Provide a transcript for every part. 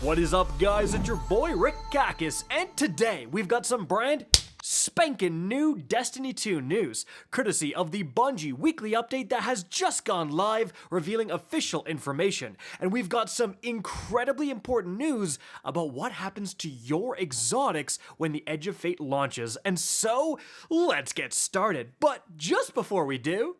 What is up, guys? It's your boy Rick Kakis, and today we've got some brand spanking new Destiny 2 news, courtesy of the Bungie weekly update that has just gone live, revealing official information. And we've got some incredibly important news about what happens to your exotics when the Edge of Fate launches. And so, let's get started. But just before we do,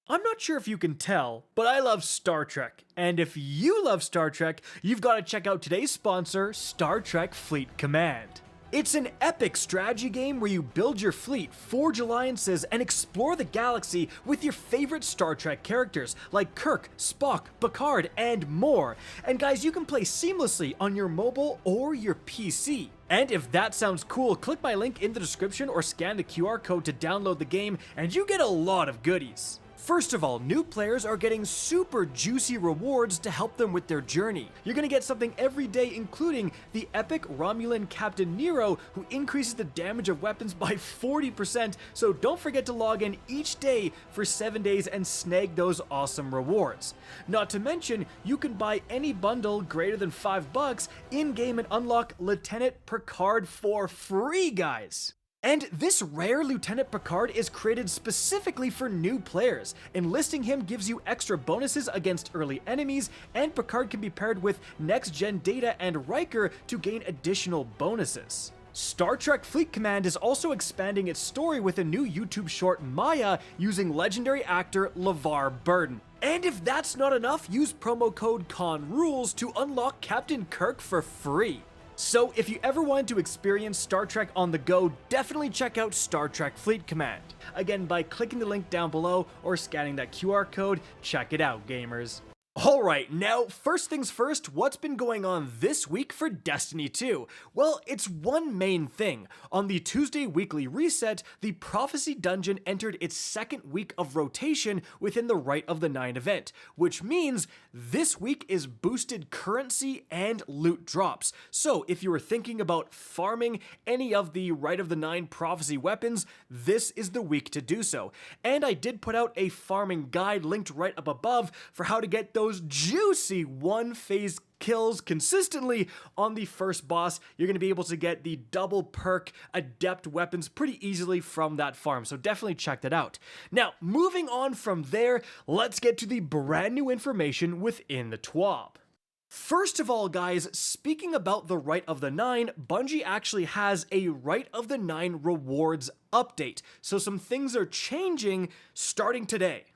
I'm not sure if you can tell, but I love Star Trek. And if you love Star Trek, you've got to check out today's sponsor, Star Trek Fleet Command. It's an epic strategy game where you build your fleet, forge alliances, and explore the galaxy with your favorite Star Trek characters like Kirk, Spock, Picard, and more. And guys, you can play seamlessly on your mobile or your PC. And if that sounds cool, click my link in the description or scan the QR code to download the game, and you get a lot of goodies. First of all, new players are getting super juicy rewards to help them with their journey. You're gonna get something every day, including the epic Romulan Captain Nero, who increases the damage of weapons by 40%, so don't forget to log in each day for 7 days and snag those awesome rewards. Not to mention, you can buy any bundle greater than $5 in-game and unlock Lieutenant Picard for free, guys! And this rare Lieutenant Picard is created specifically for new players. Enlisting him gives you extra bonuses against early enemies, and Picard can be paired with next-gen Data and Riker to gain additional bonuses. Star Trek Fleet Command is also expanding its story with a new YouTube short, Maya, using legendary actor LeVar Burton. And if that's not enough, use promo code CONRULES to unlock Captain Kirk for free. So if you ever wanted to experience Star Trek on the go, definitely check out Star Trek Fleet Command. Again, by clicking the link down below or scanning that QR code, check it out, gamers. Alright, now first things first, what's been going on this week for Destiny 2? Well, it's one main thing. On the Tuesday weekly reset, the Prophecy Dungeon entered its second week of rotation within the Rite of the Nine event, which means this week is boosted currency and loot drops. So if you were thinking about farming any of the Rite of the Nine Prophecy weapons, this is the week to do so. And I did put out a farming guide linked right up above for how to get those juicy one-phase kills consistently on the first boss. You're going to be able to get the double perk adept weapons pretty easily from that farm, so definitely check that out. Now, moving on from there, let's get to the brand new information within the TWAB. First of all, guys, speaking about the Rite of the Nine, Bungie actually has a Rite of the Nine rewards update, so some things are changing starting today.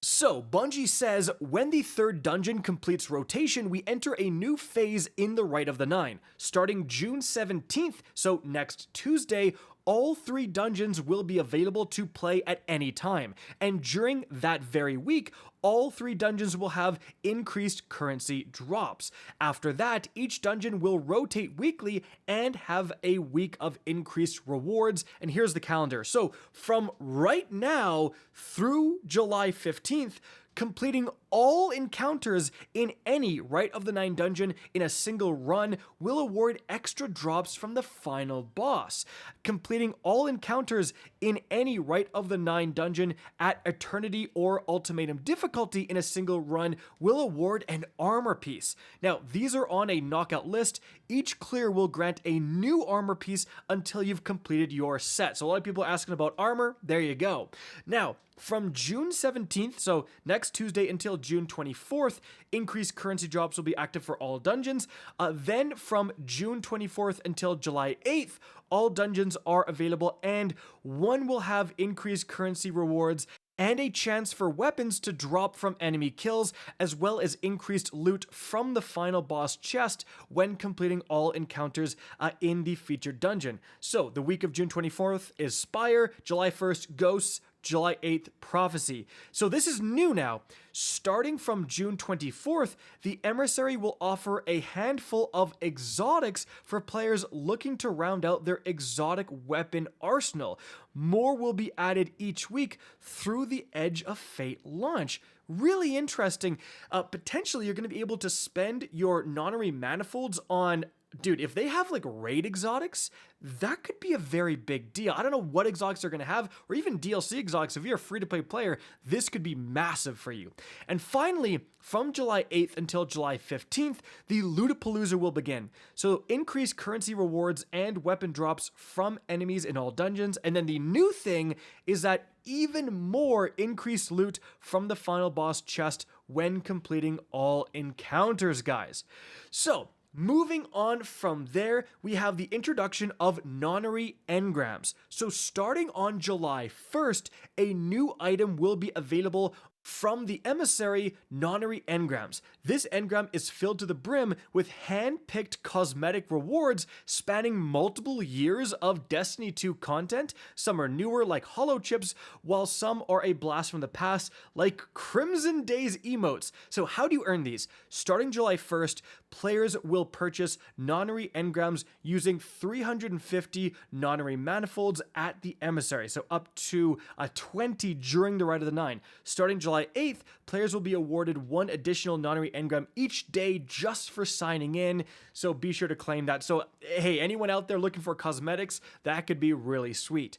So, Bungie says, when the third dungeon completes rotation, we enter a new phase in the Rite of the Nine. Starting June 17th, so next Tuesday, all 3 dungeons will be available to play at any time. And during that very week, all 3 dungeons will have increased currency drops. After that, each dungeon will rotate weekly and have a week of increased rewards. And here's the calendar. So from right now through July 15th, completing all encounters in any Rite of the Nine dungeon in a single run will award extra drops from the final boss. Completing all encounters in any Rite of the Nine dungeon at Eternity or Ultimatum difficulty in a single run will award an armor piece. Now, these are on a knockout list. Each clear will grant a new armor piece until you've completed your set. So a lot of people are asking about armor. There you go. Now, from June 17th, so next Tuesday until June 24th, increased currency drops will be active for all dungeons. Then from June 24th until July 8th, all dungeons are available and one will have increased currency rewards and a chance for weapons to drop from enemy kills, as well as increased loot from the final boss chest when completing all encounters in the featured dungeon. So the week of June 24th is Spire, July 1st, Ghosts, July 8th, Prophecy. So this is new now. Starting from June 24th, the Emissary will offer a handful of exotics for players looking to round out their exotic weapon arsenal. More will be added each week through the Edge of Fate launch. Really interesting. Potentially, you're going to be able to spend your Nonary manifolds on dude, if they have like raid exotics, that could be a very big deal. I don't know what exotics they're going to have, or even DLC exotics. If you're a free-to-play player, this could be massive for you. And finally, from July 8th until July 15th, the Lootapalooza will begin. So increased currency rewards and weapon drops from enemies in all dungeons. And then the new thing is that even more increased loot from the final boss chest when completing all encounters, guys. So, moving on from there, we have the introduction of Nonary engrams. So starting on July 1st, a new item will be available from the emissary Nonary engrams. This engram is filled to the brim with hand-picked cosmetic rewards spanning multiple years of Destiny 2 content. Some are newer like hollow chips, while some are a blast from the past like Crimson Days emotes. So how do you earn these? Starting July 1st, players will purchase Nonary engrams using 350 Nonary manifolds at the emissary, so up to 20 during the Rite of the Nine. Starting July 8th, players will be awarded one additional Nonary engram each day just for signing in, so be sure to claim that. So hey, anyone out there looking for cosmetics, that could be really sweet.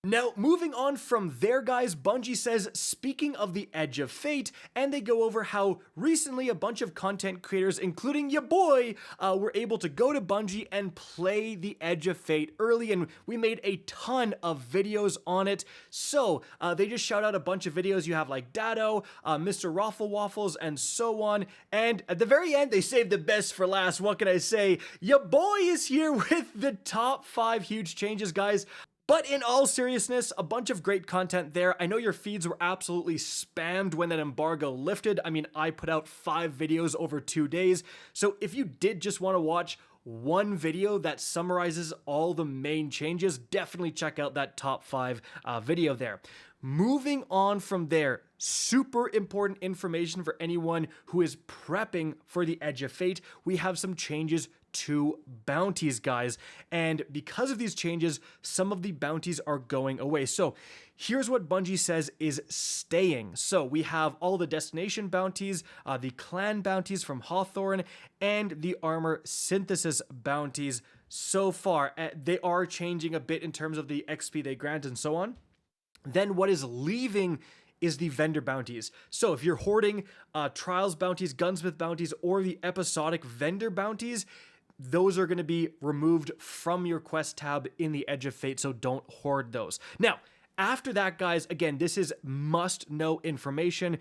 Now, moving on from there, guys, Bungie says, speaking of the Edge of Fate, and they go over how recently a bunch of content creators, including ya boy, were able to go to Bungie and play the Edge of Fate early, and we made a ton of videos on it. So, they just shout out a bunch of videos. You have like Dado, Mr. Raffle Waffles, and so on. And at the very end, they saved the best for last. What can I say? Ya boy is here with the top 5 huge changes, guys. But in all seriousness, a bunch of great content there. I know your feeds were absolutely spammed when that embargo lifted. I mean, I put out 5 videos over 2 days. So if you did just want to watch one video that summarizes all the main changes, definitely check out that top 5 video there. Moving on from there, super important information for anyone who is prepping for the Edge of Fate. We have some changes to bounties, guys, and because of these changes, some of the bounties are going away. So here's what Bungie says is staying. So we have all the destination bounties, the clan bounties from Hawthorne, and the armor synthesis bounties. So far, they are changing a bit in terms of the XP they grant and so on. Then what is leaving is the vendor bounties. So if you're hoarding trials bounties, gunsmith bounties, or the episodic vendor bounties, those are going to be removed from your quest tab in the Edge of Fate, so don't hoard those. Now, after that, guys, again, this is must-know information.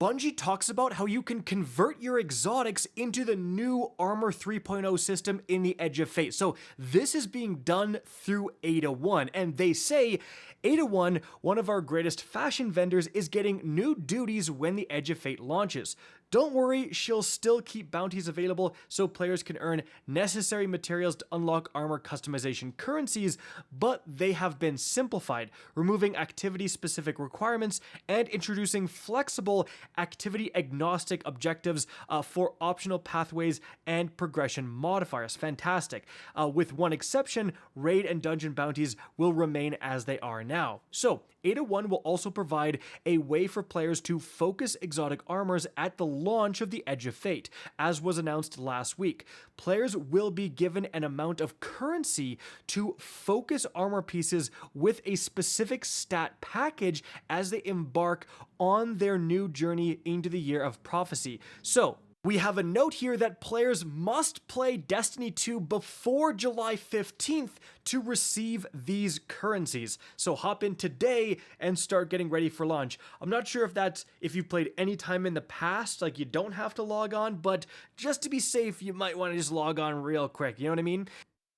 Bungie talks about how you can convert your exotics into the new Armor 3.0 system in the Edge of Fate. So this is being done through Ada1, and they say Ada1, one of our greatest fashion vendors, is getting new duties when the Edge of Fate launches. Don't worry, she'll still keep bounties available so players can earn necessary materials to unlock armor customization currencies, but they have been simplified, removing activity-specific requirements and introducing flexible, activity-agnostic objectives for optional pathways and progression modifiers. Fantastic. With one exception, raid and dungeon bounties will remain as they are now. So, Ada1 will also provide a way for players to focus exotic armors at the launch of the Edge of Fate, as was announced last week. Players will be given an amount of currency to focus armor pieces with a specific stat package as they embark on their new journey into the Year of Prophecy. So, we have a note here that players must play Destiny 2 before July 15th to receive these currencies. So hop in today and start getting ready for launch. I'm not sure if that's if you've played any time in the past, like you don't have to log on, but just to be safe, you might want to just log on real quick, you know what I mean?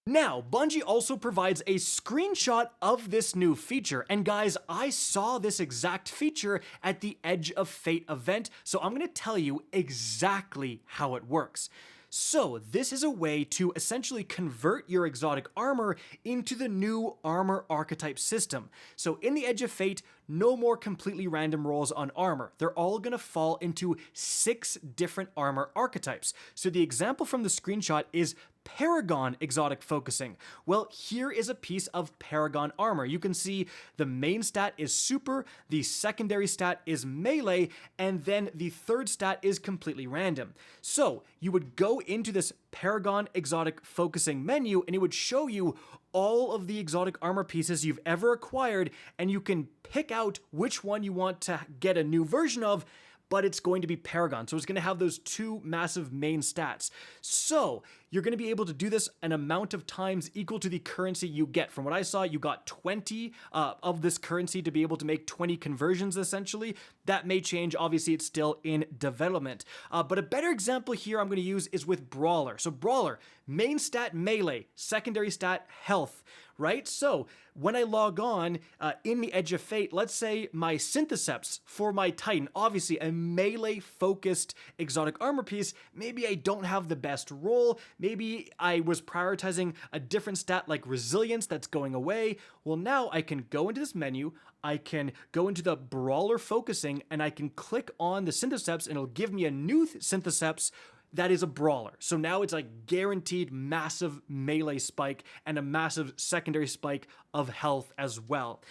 Now, Bungie also provides a screenshot of this new feature, and guys, I saw this exact feature at the Edge of Fate event, so I'm going to tell you exactly how it works. So, this is a way to essentially convert your exotic armor into the new armor archetype system. So, in the Edge of Fate, no more completely random rolls on armor. They're all going to fall into 6 different armor archetypes. So the example from the screenshot is Paragon exotic focusing. Well, here is a piece of Paragon armor. You can see the main stat is super, the secondary stat is melee, and then the third stat is completely random. So you would go into this Paragon exotic focusing menu and it would show you all of the exotic armor pieces you've ever acquired, and you can pick out which one you want to get a new version of, but it's going to be Paragon. So it's going to have those 2 massive main stats. So you're going to be able to do this an amount of times equal to the currency you get. From what I saw, you got 20 of this currency to be able to make 20 conversions, essentially. That may change. Obviously, it's still in development. But a better example here I'm going to use is with Brawler. So Brawler, main stat melee, secondary stat health, right? So when I log on in the Edge of Fate, let's say my Syntheseps for my Titan, obviously a melee-focused exotic armor piece, maybe I don't have the best roll, maybe I was prioritizing a different stat like resilience that's going away. Well, now I can go into this menu, I can go into the Brawler focusing, and I can click on the Syntheseps and it'll give me a new Syntheseps that is a Brawler. So now it's like guaranteed massive melee spike and a massive secondary spike of health as well.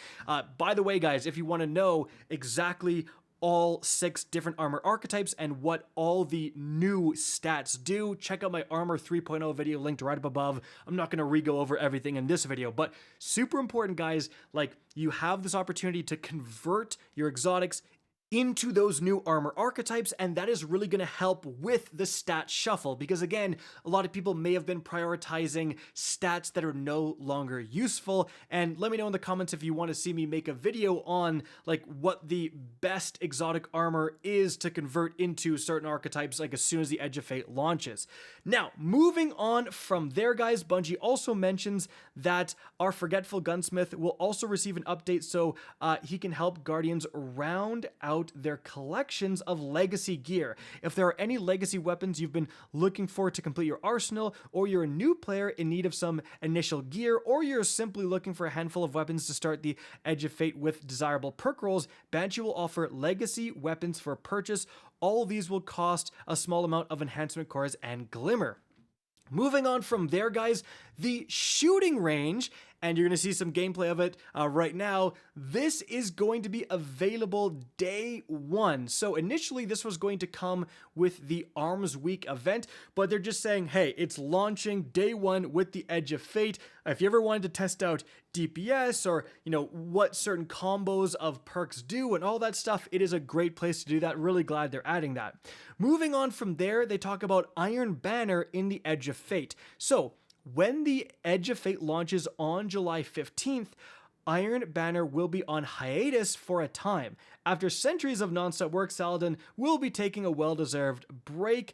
By the way, guys, if you want to know exactly all 6 different armor archetypes and what all the new stats do, check out my Armor 3.0 video linked right up above. I'm not going to re-go over everything in this video, but super important, guys. Like, you have this opportunity to convert your exotics into those new armor archetypes, and that is really going to help with the stat shuffle, because again, a lot of people may have been prioritizing stats that are no longer useful. And let me know in the comments if you want to see me make a video on like what the best exotic armor is to convert into certain archetypes, like as soon as the Edge of Fate launches. Now, moving on from there, guys, Bungie also mentions that our Forgetful Gunsmith will also receive an update, so he can help Guardians round out their collections of legacy gear. If there are any legacy weapons you've been looking for to complete your arsenal, or you're a new player in need of some initial gear, or you're simply looking for a handful of weapons to start the Edge of Fate with desirable perk rolls, Banshee will offer legacy weapons for purchase. All of these will cost a small amount of enhancement cores and glimmer. Moving on from there, guys, the shooting range, and you're going to see some gameplay of it right now. This is going to be available day 1. So initially this was going to come with the Arms Week event, but they're just saying, hey, it's launching day 1 with the Edge of Fate. If you ever wanted to test out DPS or, you know, what certain combos of perks do and all that stuff, it is a great place to do that. Really glad they're adding that. Moving on from there, they talk about Iron Banner in the Edge of Fate. So when the Edge of Fate launches on July 15th, Iron Banner will be on hiatus for a time. After centuries of non-stop work, Saladin will be taking a well-deserved break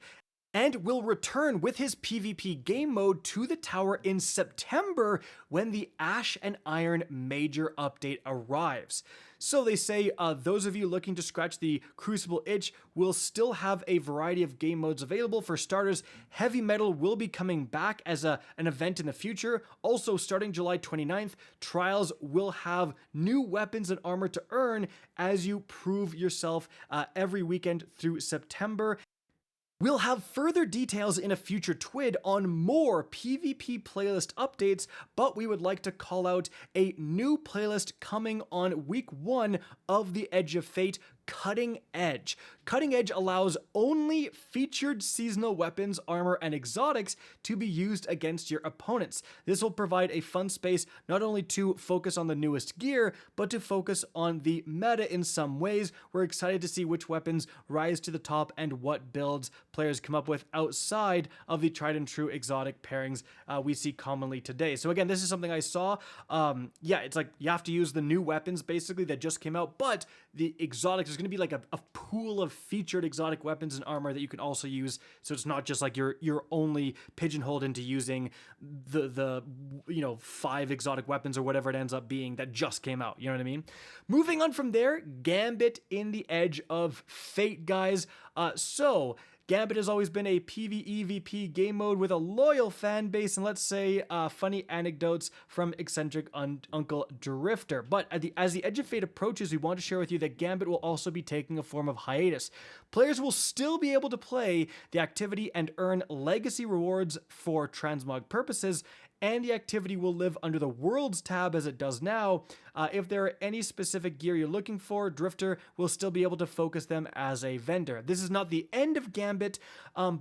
and will return with his PvP game mode to the tower in September when the Ash and Iron major update arrives. So they say those of you looking to scratch the Crucible itch will still have a variety of game modes available. For starters, Heavy Metal will be coming back as an event in the future. Also, starting July 29th, Trials will have new weapons and armor to earn as you prove yourself every weekend through September. We'll have further details in a future TWID on more PvP playlist updates, but we would like to call out a new playlist coming on week 1 of the Edge of Fate, Cutting Edge. Cutting Edge allows only featured seasonal weapons, armor, and exotics to be used against your opponents. This will provide a fun space not only to focus on the newest gear, but to focus on the meta in some ways. We're excited to see which weapons rise to the top and what builds players come up with outside of the tried and true exotic pairings we see commonly today. So again, this is something I saw. Yeah, it's like you have to use the new weapons basically that just came out, but the exotics, there's going to be like a pool of featured exotic weapons and armor that you can also use. So it's not just like you're only pigeonholed into using the 5 exotic weapons or whatever it ends up being that just came out. You know what I mean? Moving on from there, Gambit in the Edge of Fate, guys. So Gambit has always been a PvEVP game mode with a loyal fan base and, let's say, funny anecdotes from eccentric Uncle Drifter. But as the Edge of Fate approaches, we want to share with you that Gambit will also be taking a form of hiatus. Players will still be able to play the activity and earn legacy rewards for transmog purposes, and the activity will live under the Worlds tab as it does now. If there are any specific gear you're looking for, Drifter will still be able to focus them as a vendor. This is not the end of Gambit.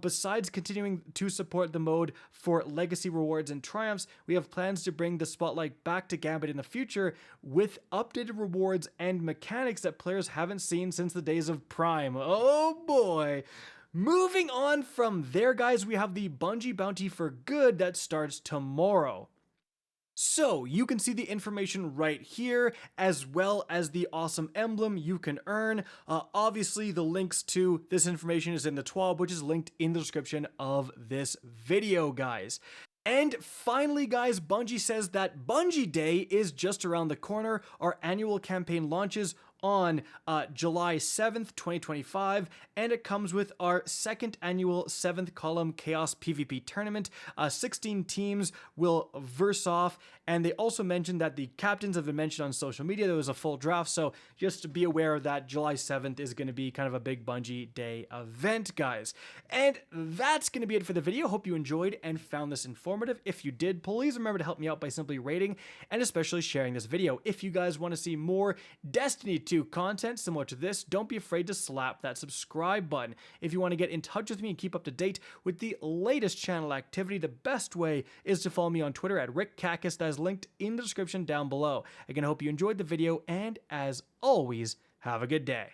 Besides continuing to support the mode for legacy rewards and triumphs, we have plans to bring the spotlight back to Gambit in the future with updated rewards and mechanics that players haven't seen since the days of Prime. Oh boy! Moving on from there, guys, we have the Bungie Bounty for Good that starts tomorrow. So, you can see the information right here, as well as the awesome emblem you can earn. Obviously, the links to this information is in the TWAB, which is linked in the description of this video, guys. And finally, guys, Bungie says that Bungie Day is just around the corner. Our annual campaign launches on July 7th, 2025, and it comes with our second annual 7th column Chaos PvP tournament. 16 teams will verse off, and they also mentioned that the captains have been mentioned on social media. There was a full draft, so just to be aware that July 7th is going to be kind of a big Bungie Day event, guys. And that's going to be it for the video. Hope you enjoyed and found this informative. If you did, please remember to help me out by simply rating and especially sharing this video. If you guys want to see more Destiny 2 content similar to this, don't be afraid to slap that subscribe button. If you want to get in touch with me and keep up to date with the latest channel activity, the best way is to follow me on Twitter at RickCacus. That is linked in the description down below. Again, I hope you enjoyed the video, and as always, have a good day.